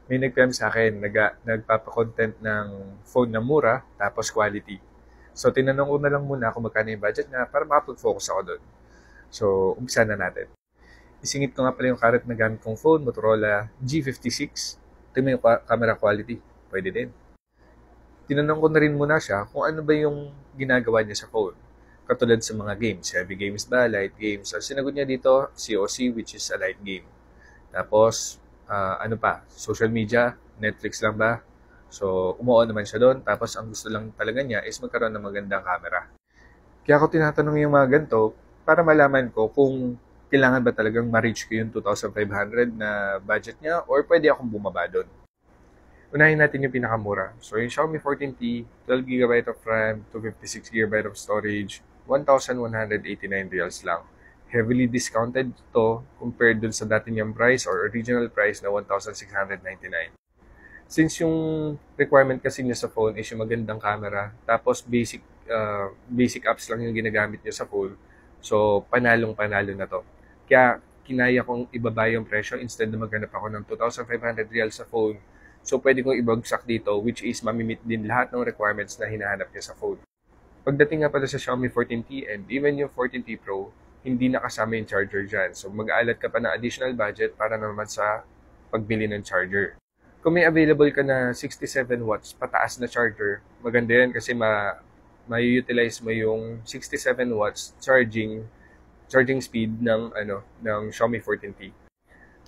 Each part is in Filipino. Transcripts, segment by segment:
May nag-PM sa akin, nagpapa-content ng phone na mura, tapos quality. So, tinanong ko na lang muna kung magkano yung budget niya para makapag-focus ako doon. So, umpisa na natin. Isingit ko nga pala yung current na gamit kong phone, Motorola G56. Tingnan yung camera quality. Pwede din. Tinanong ko na rin muna siya kung ano ba yung ginagawa niya sa phone. Katulad sa mga games. Heavy games ba? Light games? So, sinagot niya dito, COC, which is a light game. Tapos, ano pa? Social media? Netflix lang ba? So, umuon naman siya doon. Tapos, ang gusto lang talaga niya is magkaroon ng magandang camera. Kaya ako tinatanong yung mga ganito para malaman ko kung kailangan ba talagang ma-reach ko yung 2,500 na budget niya or pwede akong bumaba doon. Unahin natin yung pinakamura. So, yung Xiaomi 14T, 12GB of RAM, 256GB of storage, 1,189 reals lang. Heavily discounted to compared dun sa dati niyang price or original price na 1,699. Since yung requirement kasi niya sa phone is yung magandang camera, tapos basic apps lang yung ginagamit niya sa phone, so panalong-panalo na to. Kaya kinaya kong ibaba yung presyo instead na maghanap ako ng 2,500 reals sa phone. So pwede kong ibagsak dito which is mamimit din lahat ng requirements na hinahanap niya sa phone. Pagdating nga pala sa Xiaomi 14T and even yung 14T Pro, hindi nakasama yung charger dyan. So mag-aalat ka pa ng additional budget para naman sa pagbili ng charger. Kung may available ka na 67 watts pataas na charger, maganda yan kasi ma-utilize mo yung 67 watts charging speed ng Xiaomi 14T.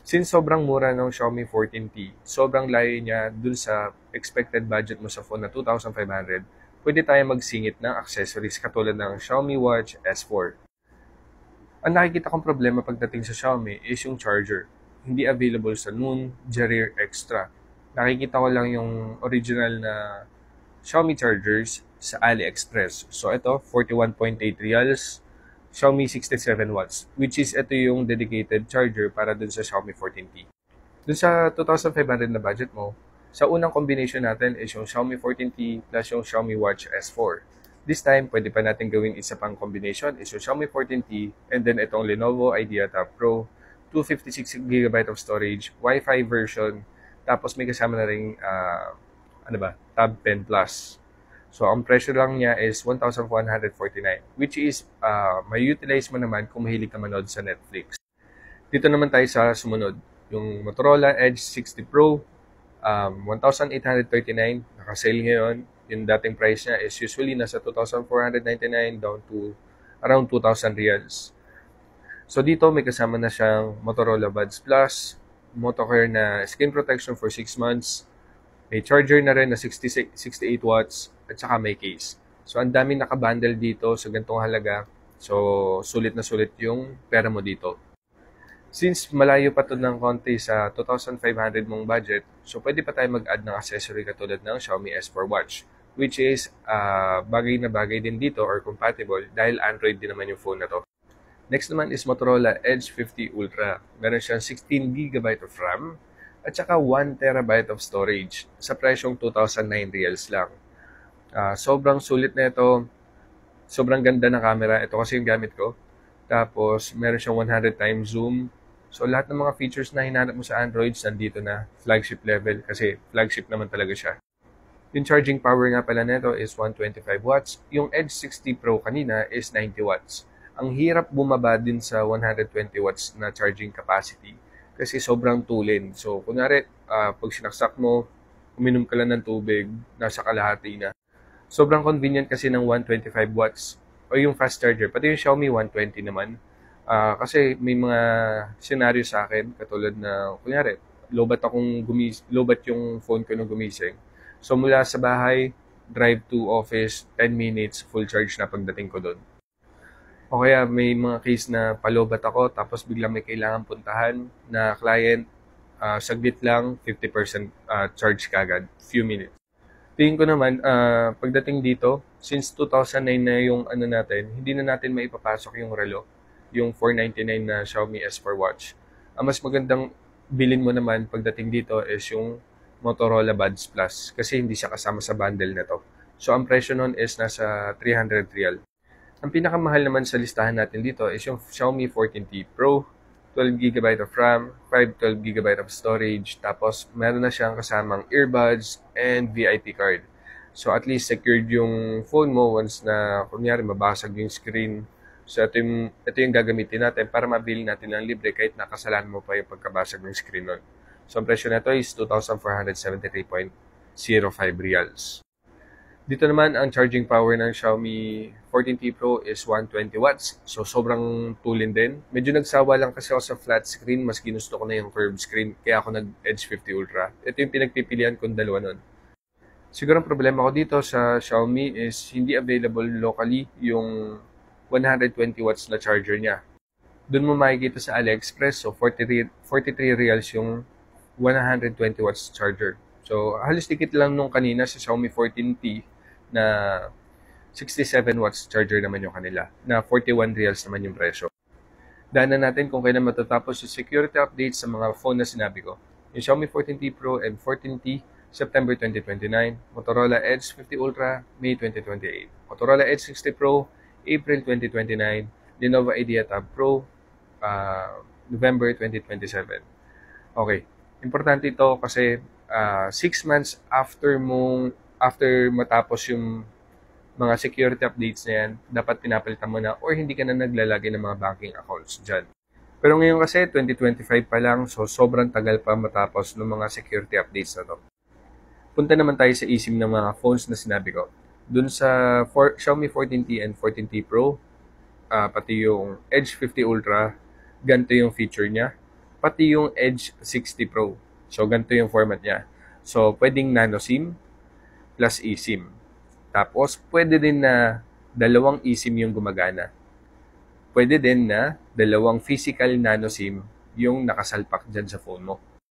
Since sobrang mura ng Xiaomi 14T, sobrang layo niya dun sa expected budget mo sa phone na 2,500, pwede tayo magsingit ng accessories katulad ng Xiaomi Watch S4. Ang nakikita kong problema pagdating sa Xiaomi is yung charger. Hindi available sa Noon, Jareer Extra. Nakikita ko lang yung original na Xiaomi chargers sa AliExpress. So ito, 41.8 reals, Xiaomi 67 watts, which is ito yung dedicated charger para dun sa Xiaomi 14T. Dun sa 2,500 na budget mo, sa unang combination natin is yung Xiaomi 14T plus yung Xiaomi Watch S4. This time, pwede pa natin gawing isa pang combination is yung Xiaomi 14T and then itong Lenovo IdeaTab Pro, 256GB of storage, Wi-Fi version, tapos may kasama na rin, Tab 10 Plus. So, ang presyo lang niya is 1,149, which is may utilize mo naman kung mahilig ka manood sa Netflix. Dito naman tayo sa sumunod. Yung Motorola Edge 60 Pro, 1,839, naka-sale ngayon. Yung dating price niya is usually nasa 2,499 down to around 2,000 reals. So, dito may kasama na siyang Motorola Buds Plus, Motocare na screen protection for 6 months, may charger na rin na 68 watts at saka may case. So, ang daming nakabundle dito sa gantong halaga. So, sulit na sulit yung pera mo dito. Since malayo pa to ng konti sa 2,500 mong budget, so pwede pa tayo mag-add ng accessory katulad ng Xiaomi S4 Watch, which is bagay na bagay din dito or compatible dahil Android din naman yung phone na to. Next naman is Motorola Edge 50 Ultra. Meron siyang 16GB of RAM, at saka 1TB of storage sa presyong 2,009 reals lang. Sobrang sulit na ito. Sobrang ganda ng camera. Ito kasi yung gamit ko. Tapos, meron siyang 100 times zoom. So, lahat ng mga features na hinanap mo sa Android, nandito na. Flagship level. Kasi flagship naman talaga siya. Yung charging power nga pala nito is 125 watts. Yung Edge 60 Pro kanina is 90 watts. Ang hirap bumaba din sa 120 watts na charging capacity kasi sobrang tulin. So, kunwari, pag sinaksak mo, uminom ka lang ng tubig, nasa kalahati na. Sobrang convenient kasi ng 125 watts o yung fast charger. Pati yung Xiaomi 120 naman. Kasi may mga scenario sa akin, katulad na, kunyari, lobat yung phone ko nung gumising. So, mula sa bahay, drive to office, 10 minutes, full charge na pagdating ko doon. O kaya may mga case na palobat ako tapos biglang may kailangan puntahan na client, saglit lang, 50% charge kagad, few minutes. Tingin ko naman, pagdating dito, since 2009 na yung natin, hindi na natin maipapasok yung relo, yung 499 na Xiaomi S4 Watch. Ang mas magandang bilin mo naman pagdating dito is yung Motorola Buds Plus kasi hindi siya kasama sa bundle na to. So, ang presyo nun is nasa 300 real. Ang pinakamahal naman sa listahan natin dito is yung Xiaomi 14T Pro, 12 GB of RAM, 512 GB of storage, tapos meron na siyang kasamang earbuds and VIP card. So at least secured yung phone mo once na kunyari mabasag yung screen. So ito yung gagamitin natin para mabili natin ng libre kahit nakasalan mo pa yung pagkabasag ng screen nun. So ang presyo nito is 2,473.05 reals. Dito naman, ang charging power ng Xiaomi 14T Pro is 120 watts. So, sobrang tulin din. Medyo nagsawa lang kasi ako sa flat screen. Mas ginusto ko na yung curved screen. Kaya ako nag-Edge 50 Ultra. Ito yung pinagpipilian kong dalawa nun. Siguro ang problema ko dito sa Xiaomi is hindi available locally yung 120 watts na charger niya. Doon mo makikita sa AliExpress. So, 43 reals yung 120 watts charger. So, halos dikit lang nung kanina sa Xiaomi 14T na 67 watts charger naman yung kanila, na 41 reals naman yung presyo. Daanan natin kung kailan matatapos yung security updates sa mga phone na sinabi ko. Yung Xiaomi 14T Pro and 14T, September 2029. Motorola Edge 50 Ultra, May 2028. Motorola Edge 60 Pro, April 2029. Lenovo IdeaTab Pro, November 2027. Okay. Importante ito kasi 6 months after matapos yung mga security updates na yan, dapat pinapalitan mo na or hindi ka na naglalagay ng mga banking accounts dyan. Pero ngayon kasi 2025 pa lang, so sobrang tagal pa matapos ng mga security updates na to. Punta naman tayo sa eSIM ng mga phones na sinabi ko. Dun sa Xiaomi 14T and 14T Pro, pati yung Edge 50 Ultra, ganito yung feature niya. Pati yung Edge 60 Pro. So, ganito yung format niya. So, pwedeng nano SIM plus eSIM. Tapos, pwede din na dalawang eSIM yung gumagana. Pwede din na dalawang physical nano SIM yung nakasalpak dyan sa phone mo.